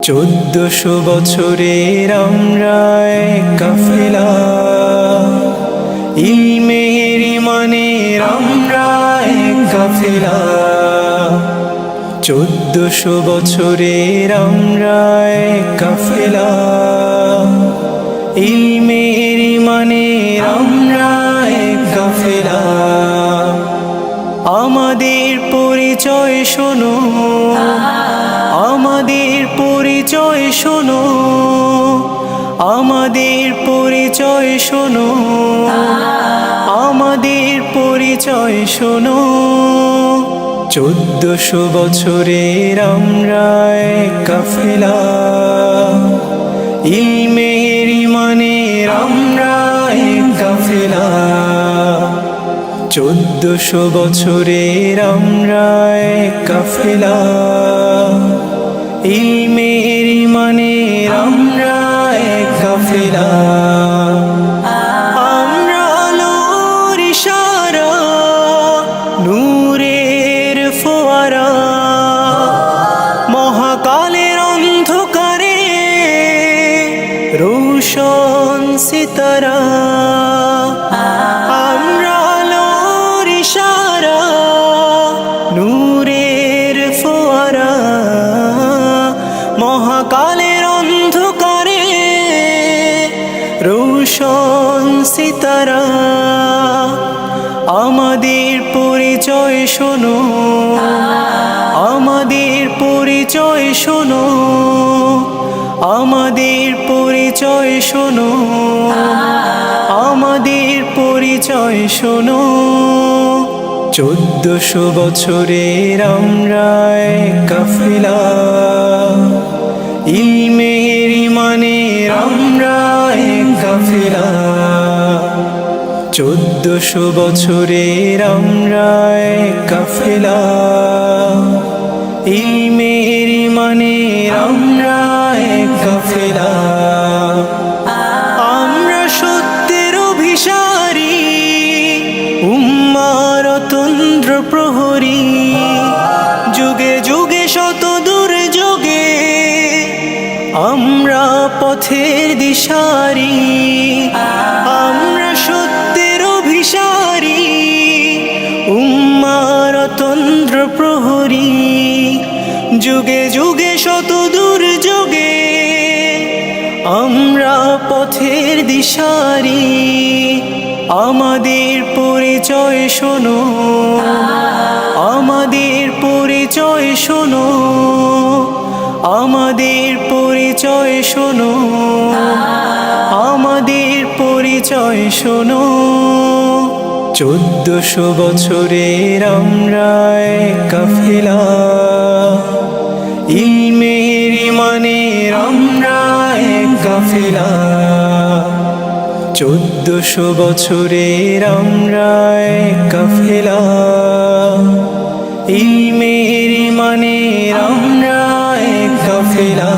1400 বছরের আমরা এক কাফেলা, ইলমের ইমানের আমরা এক কাফেলা। 1400 বছরের আমরা এক কাফেলা, ইলমের ইমানের আমরা এক কাফেলা। আমাদের পরিচয় শোনো, আমাদের পরিচয় শোনো, আমাদের পরিচয় শোনো, আমাদের পরিচয় শোনো। 1400 বছরের আমরা এক কাফেলা, ইলমের ইমানের আমরা এক কাফেলা। 1400 বছরের আমরা এক কাফেলা, ইলমের ইমানের আমরা এক কাফেলা। আমরা আলোর ইশারা, নূরের ফোয়ারা, মহাকালের অন্ধকারে রোশন সিতারা। আমরা আলোর ইশারা, নূরের ফোয়ারা, মহাকালের অন্ধকারে রোশন সিতারা। আমাদের পরিচয় শোনো, আমাদের পরিচয় শোনো, আমাদের পরিচয় শোনো, আমাদের পরিচয় শোনো। 1400 বছরের আমরা এক কাফেলা, ইলমের ইমানের আমরা এক কাফেলা। 1400 বছরের আমরা এক কাফেলা, ইলমের ইমানের আমরা এক কাফেলা। আমরা সত্যের অভিসারী, উম্মার তন্দ্র প্রহরী, যুগে যুগে শত দুর্যোগে আমরা পথের দিশারি। আমরা সত্যের অভিসারী, উম্মার তন্দ্র প্রহরী, যুগে যুগে শত দুর্যোগে আমরা পথের দিশারি। আমাদের পরিচয় শোনো, আমাদের পরিচয় শোনো, আমাদের পরিচয় শোনো, আমাদের পরিচয় শোনো। 1400 বছরের আমরা এক কাফেলা, ইলমের ইমানের আমরা এক কাফেলা। 1400 বছরের আমরা এক কাফেলা, ইলমের ইমানের আমরা এক কাফেলা।